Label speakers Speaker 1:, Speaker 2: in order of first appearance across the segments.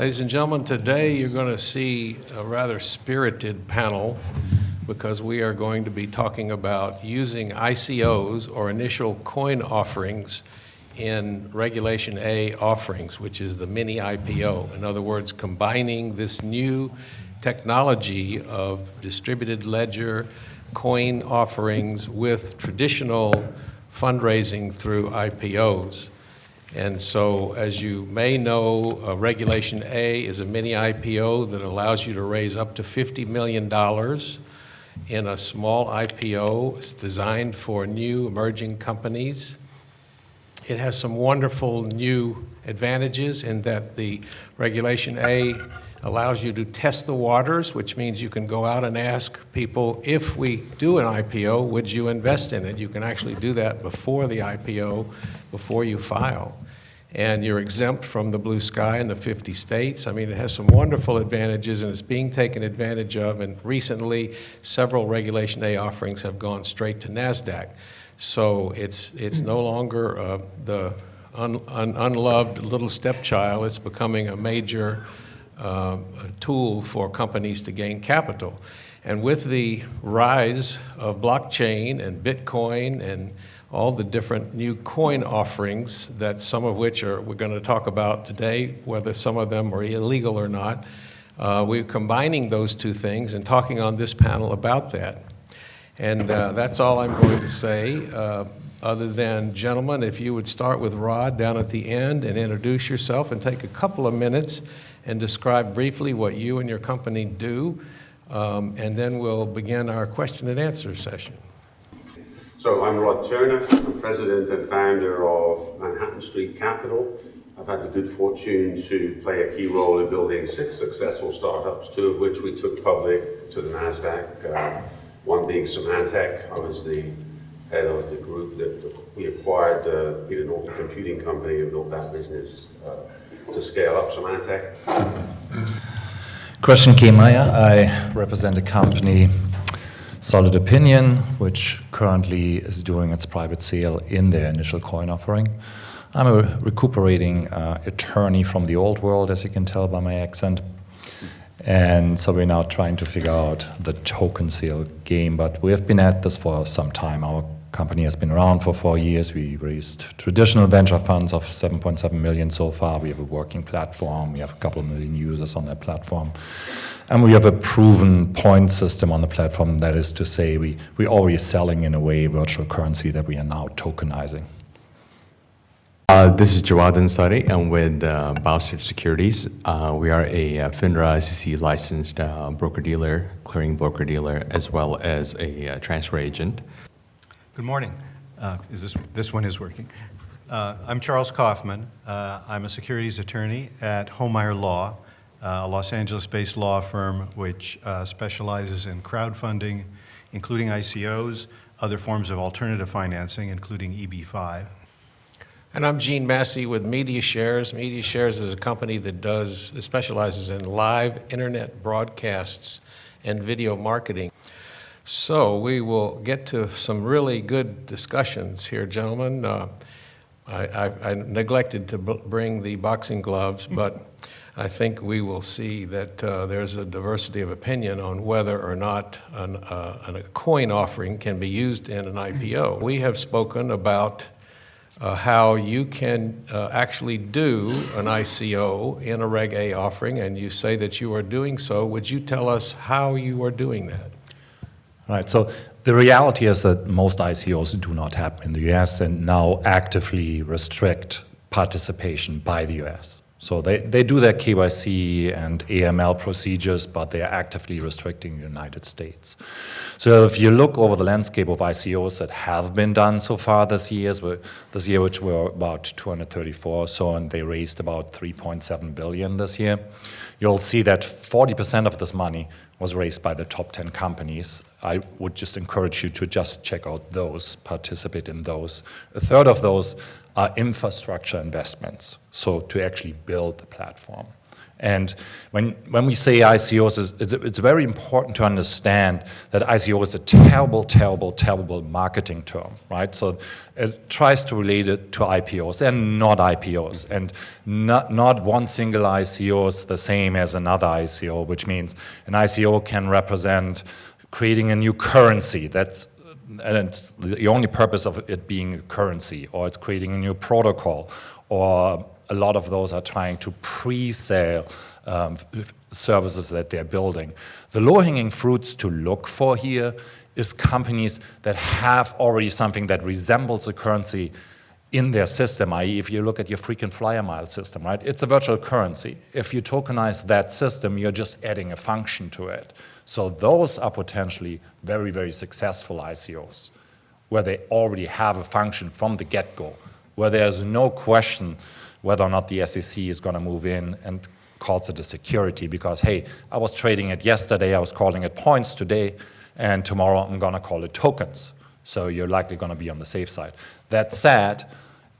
Speaker 1: Ladies and gentlemen, today you're going to see a rather spirited panel because we are going to be talking about using ICOs, or initial coin offerings, in Regulation A offerings, which is the mini IPO. In other words, combining this new technology of distributed ledger coin offerings with traditional fundraising through IPOs. And so, as you may know, Regulation A is a mini IPO that allows you to raise up to $50 million in a small IPO. It's designed for new emerging companies. It has some wonderful new advantages in that the Regulation A allows you to test the waters, which means you can go out and ask people, if we do an IPO, would you invest in it? You can actually do that before the IPO, before you file. And you're exempt from the blue sky in the 50 states. I mean, it has some wonderful advantages, and it's being taken advantage of. And recently, several Regulation A offerings have gone straight to NASDAQ. So it's no longer the unloved little stepchild. It's becoming a major tool for companies to gain capital. And with the rise of blockchain and Bitcoin and all the different new coin offerings, that some of which we're going to talk about today, whether some of them are illegal or not, we're combining those two things and talking on this panel about that. And that's all I'm going to say, other than, gentlemen, if you would start with Rod down at the end and introduce yourself and take a couple of minutes and describe briefly what you and your company do, and then we'll begin our question and answer session.
Speaker 2: So I'm Rod Turner. I'm president and founder of Manhattan Street Capital. I've had the good fortune to play a key role in building 6 successful startups, 2 of which we took public to the NASDAQ, one being Symantec. I was the head of the group that we acquired, the Norton Computing Company, and built that business to scale up Symantec.
Speaker 3: Christian K. Meyer. I represent a company, Solid Opinion, which currently is doing its private sale in their initial coin offering. I'm a recuperating attorney from the old world, as you can tell by my accent. And so we're now trying to figure out the token sale game, but we have been at this for some time. Our company has been around for 4 years. We raised traditional venture funds of 7.7 million so far. We have a working platform. We have a couple of million users on that platform. And we have a proven point system on the platform. That is to say, we're already selling, in a way, virtual currency that we are now tokenizing.
Speaker 4: This is Jawad Ansari. I'm with Bowser Securities. We are a FINRA SEC licensed broker-dealer, clearing broker-dealer, as well as a transfer agent.
Speaker 5: Good morning. This one is working. I'm Charles Kaufman. I'm a securities attorney at Homeyer Law, a Los Angeles-based law firm which specializes in crowdfunding, including ICOs, other forms of alternative financing, including EB-5.
Speaker 1: And I'm Gene Massey with Media Shares. Media Shares is a company that specializes in live internet broadcasts and video marketing. So we will get to some really good discussions here, gentlemen. I neglected to bring the boxing gloves, but I think we will see that there's a diversity of opinion on whether or not a coin offering can be used in an IPO. We have spoken about how you can actually do an ICO in a Reg A offering, and you say that you are doing so. Would you tell us how you are doing that?
Speaker 3: Right, so the reality is that most ICOs do not happen in the US and now actively restrict participation by the US. So they do their KYC and AML procedures, but they are actively restricting the United States. So if you look over the landscape of ICOs that have been done so far this year, which were about 234 or so, and they raised about 3.7 billion this year, you'll see that 40% of this money was raised by the top 10 companies. I would just encourage you to just check out those, participate in those. A third of those are infrastructure investments, so to actually build the platform. And when we say ICOs, it's very important to understand that ICO is a terrible, terrible, terrible marketing term, right? So it tries to relate it to IPOs. They're not IPOs, and not one single ICO is the same as another ICO, which means an ICO can represent creating a new currency. And it's the only purpose of it being a currency, or it's creating a new protocol, or a lot of those are trying to pre-sale services that they're building. The low-hanging fruits to look for here is companies that have already something that resembles a currency in their system, i.e. if you look at your frequent flyer mile system, right? It's a virtual currency. If you tokenize that system, you're just adding a function to it. So those are potentially very, very successful ICOs, where they already have a function from the get-go, where there's no question whether or not the SEC is going to move in and calls it a security because, hey, I was trading it yesterday, I was calling it points today, and tomorrow I'm going to call it tokens. So you're likely going to be on the safe side. That said,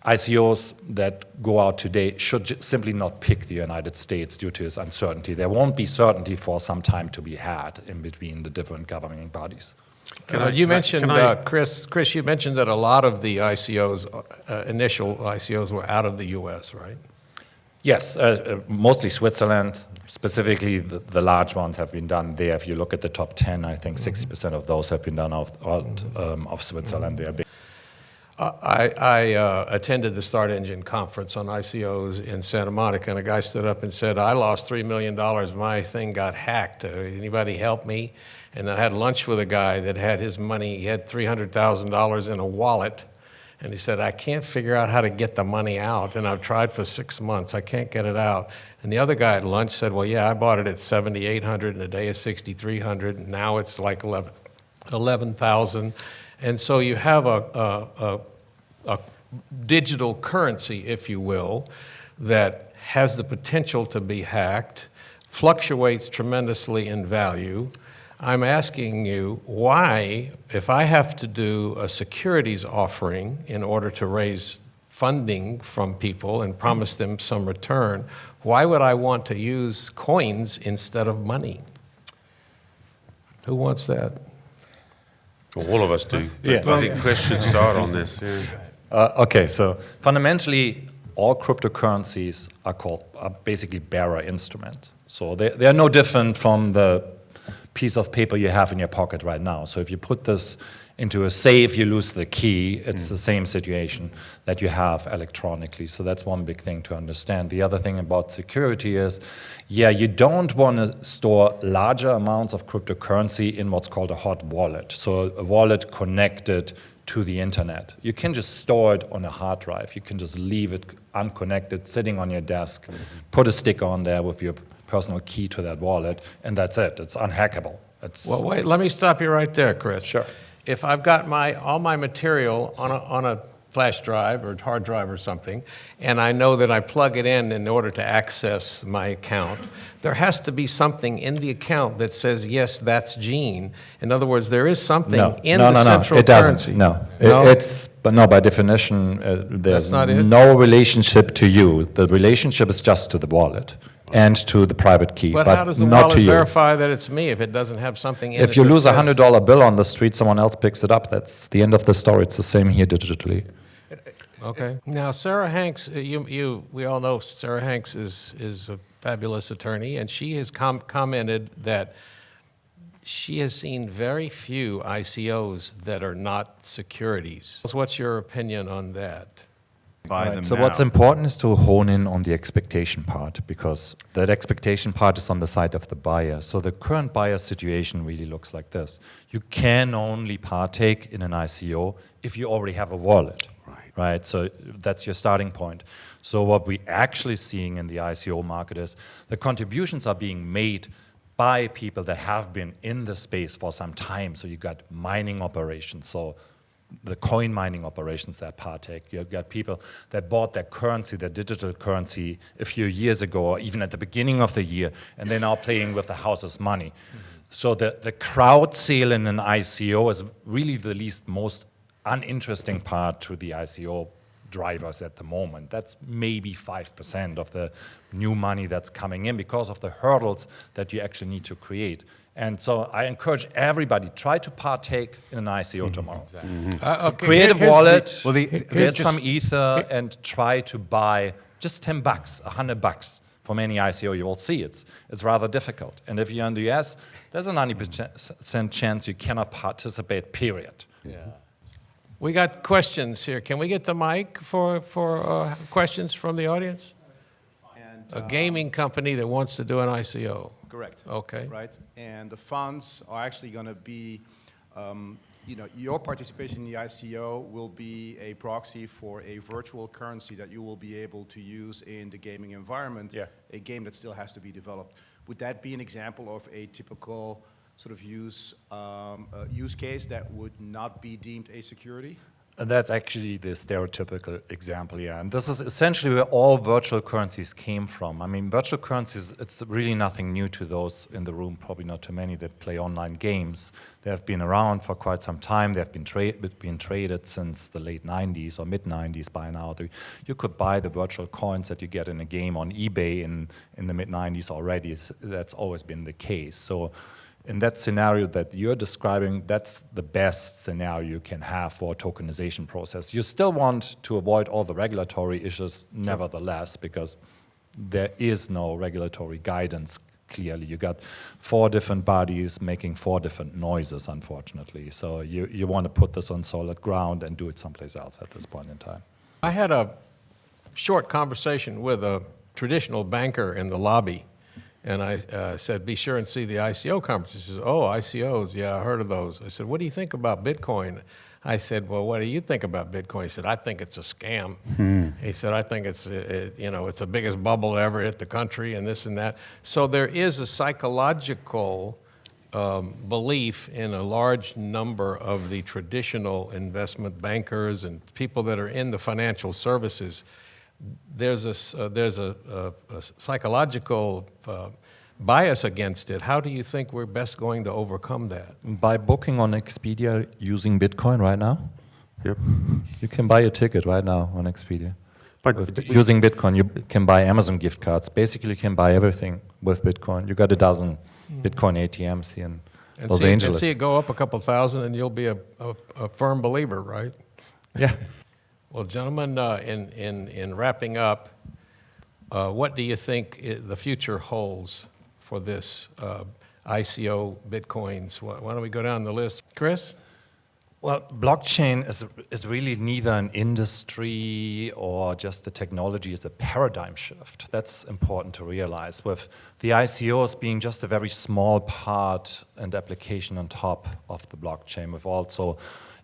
Speaker 3: ICOs that go out today should simply not pick the United States due to its uncertainty. There won't be certainty for some time to be had in between the different governing bodies.
Speaker 1: Chris, you mentioned that a lot of the ICOs, initial ICOs, were out of the U.S., right?
Speaker 3: Yes, mostly Switzerland. Specifically, the large ones have been done there. If you look at the top 10, I think 60% of those have been done out of Switzerland. They are big.
Speaker 1: I attended the Start Engine conference on ICOs in Santa Monica, and a guy stood up and said, I lost $3 million. My thing got hacked. Anybody help me? And I had lunch with a guy that had his money. He had $300,000 in a wallet. And he said, I can't figure out how to get the money out. And I've tried for 6 months. I can't get it out. And the other guy at lunch said, well, yeah, I bought it at $7,800 and a day is $6,300. And now it's like 11,000. And so you have a digital currency, if you will, that has the potential to be hacked, fluctuates tremendously in value. I'm asking you why, if I have to do a securities offering in order to raise funding from people and promise them some return, why would I want to use coins instead of money? Who wants that?
Speaker 6: Well, all of us do.
Speaker 3: Yeah.
Speaker 6: I think Chris should start on this. Yeah.
Speaker 3: Okay, so fundamentally, all cryptocurrencies are basically bearer instruments. So they're no different from the piece of paper you have in your pocket right now. So if you put this into a safe, you lose the key. It's the same situation that you have electronically. So that's one big thing to understand. The other thing about security is, yeah, you don't want to store larger amounts of cryptocurrency in what's called a hot wallet. So a wallet connected to the internet. You can just store it on a hard drive. You can just leave it unconnected, sitting on your desk, put a sticker on there with your personal key to that wallet, and that's it. It's unhackable.
Speaker 1: Well, wait, let me stop you right there, Chris.
Speaker 3: Sure.
Speaker 1: If I've got all my material on a flash drive or hard drive or something, and I know that I plug it in order to access my account, there has to be something in the account that says, yes, that's Gene. In other words, there is something in the central currency.
Speaker 3: No, by definition, there's
Speaker 1: That's not it?
Speaker 3: no relationship to you. The relationship is just to the wallet and to the private key,
Speaker 1: But
Speaker 3: but
Speaker 1: how does the
Speaker 3: not
Speaker 1: wallet
Speaker 3: to you.
Speaker 1: verify that it's me if it doesn't have something in it?
Speaker 3: If you
Speaker 1: that
Speaker 3: lose a
Speaker 1: says-
Speaker 3: $100 bill on the street, someone else picks it up. That's the end of the story. It's the same here digitally.
Speaker 1: Okay. Now, Sarah Hanks, we all know Sarah Hanks is a fabulous attorney, and she has commented that she has seen very few ICOs that are not securities. What's your opinion on that?
Speaker 5: Buy them
Speaker 3: So
Speaker 5: now.
Speaker 3: what's important is to hone in on the expectation part, because that expectation part is on the side of the buyer. So the current buyer situation really looks like this. You can only partake in an ICO if you already have a wallet, right? So that's your starting point. So what we're actually seeing in the ICO market is the contributions are being made by people that have been in the space for some time. So you got mining operations, so the coin mining operations that partake. You've got people that bought their currency, their digital currency, a few years ago, or even at the beginning of the year, and they're now playing with the house's money. So the crowd sale in an ICO is really the most uninteresting part to the ICO drivers at the moment. That's maybe 5% of the new money that's coming in because of the hurdles that you actually need to create. And so I encourage everybody, try to partake in an ICO tomorrow.
Speaker 1: Okay,
Speaker 3: Create a
Speaker 1: here's
Speaker 3: wallet,
Speaker 5: Well,
Speaker 3: get some ether, and try to buy just $10, $100 from any ICO. You will see it's rather difficult. And if you're in the US, there's a 90% chance you cannot participate, period.
Speaker 1: We got questions here. Can we get the mic for questions from the audience? A gaming company that wants to do an ICO.
Speaker 7: Correct.
Speaker 1: Okay.
Speaker 7: Right, and the funds are actually going to be, your participation in the ICO will be a proxy for a virtual currency that you will be able to use in the gaming environment, a game that still has to be developed. Would that be an example of a typical sort of use case that would not be deemed a security?
Speaker 3: And that's actually the stereotypical example, yeah. And this is essentially where all virtual currencies came from. I mean, virtual currencies, it's really nothing new to those in the room, probably not too many that play online games. They have been around for quite some time. They have been traded since the late 90s or mid-90s by now. You could buy the virtual coins that you get in a game on eBay in the mid-90s already. That's always been the case. So in that scenario that you're describing, that's the best scenario you can have for a tokenization process. You still want to avoid all the regulatory issues, nevertheless, because there is no regulatory guidance, clearly. You got 4 different bodies making 4 different noises, unfortunately. So you want to put this on solid ground and do it someplace else at this point in time.
Speaker 1: I had a short conversation with a traditional banker in the lobby. And I said, be sure and see the ICO conference. He says, oh, ICOs, yeah, I heard of those. I said, what do you think about Bitcoin? I said, well, what do you think about Bitcoin? He said, I think it's a scam. He said, I think it's the biggest bubble ever hit the country and this and that. So there is a psychological belief in a large number of the traditional investment bankers and people that are in the financial services. There's a psychological bias against it. How do you think we're best going to overcome that?
Speaker 3: By booking on Expedia using Bitcoin right now?
Speaker 6: Yep.
Speaker 3: You can buy a ticket right now on Expedia.
Speaker 6: But
Speaker 3: Using Bitcoin, you can buy Amazon gift cards. Basically, you can buy everything with Bitcoin. You got a dozen Bitcoin ATMs here in Los Angeles.
Speaker 1: And see it go up a couple thousand, and you'll be a firm believer, right?
Speaker 3: Yeah.
Speaker 1: Well, gentlemen, in wrapping up, what do you think the future holds for this ICO Bitcoins? Why don't we go down the list? Chris?
Speaker 3: Well, blockchain is really neither an industry or just a technology, it's a paradigm shift. That's important to realize, with the ICOs being just a very small part and application on top of the blockchain, with also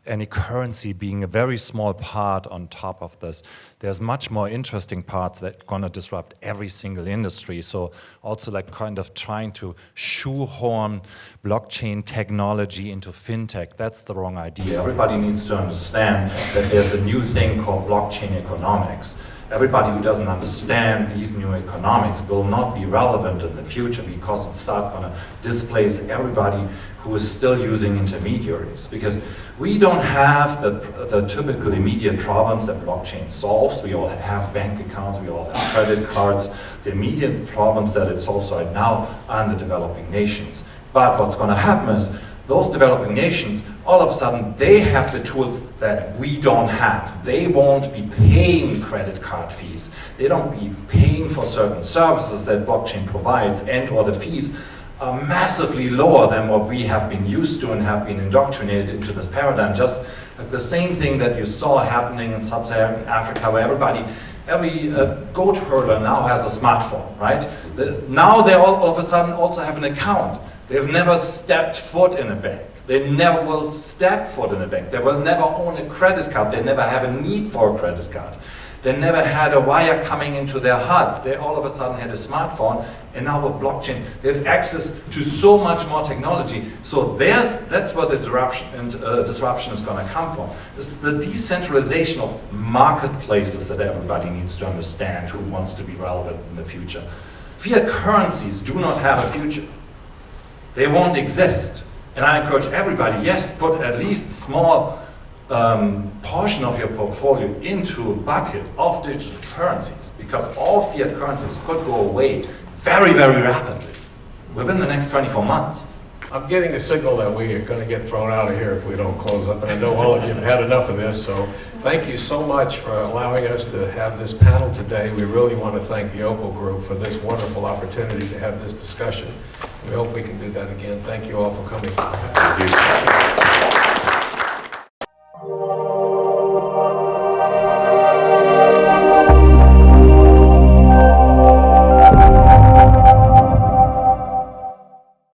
Speaker 3: any currency being a very small part on top of this. There's much more interesting parts that are gonna disrupt every single industry. So also like kind of trying to shoehorn blockchain technology into fintech, that's the wrong idea. Everybody needs to understand that there's a new thing called blockchain economics. Everybody who doesn't understand these new economics will not be relevant in the future because it's going to displace everybody who is still using intermediaries. Because we don't have the typical immediate problems that blockchain solves. We all have bank accounts, we all have credit cards. The immediate problems that it solves right now are in the developing nations. But what's going to happen is those developing nations, all of a sudden, they have the tools that we don't have. They won't be paying credit card fees. They don't be paying for certain services that blockchain provides, and or the fees are massively lower than what we have been used to and have been indoctrinated into this paradigm. Just like the same thing that you saw happening in sub-Saharan Africa, where every goat herder now has a smartphone, right? Now they all of a sudden also have an account. They've never stepped foot in a bank. They never will step foot in a bank. They will never own a credit card. They never have a need for a credit card. They never had a wire coming into their HUD. They all of a sudden had a smartphone, and now with blockchain, they have access to so much more technology. So that's where the disruption is going to come from. It's the decentralization of marketplaces that everybody needs to understand who wants to be relevant in the future. Fiat currencies do not have a future. They won't exist. And I encourage everybody, yes, put at least a small portion of your portfolio into a bucket of digital currencies, because all fiat currencies could go away very, very rapidly within the next 24 months.
Speaker 1: I'm getting a signal that we are going to get thrown out of here if we don't close up, and I know all of you have had enough of this, so thank you so much for allowing us to have this panel today. We really want to thank the Opal Group for this wonderful opportunity to have this discussion. We hope we can do that again. Thank you all for coming.
Speaker 6: Thank you.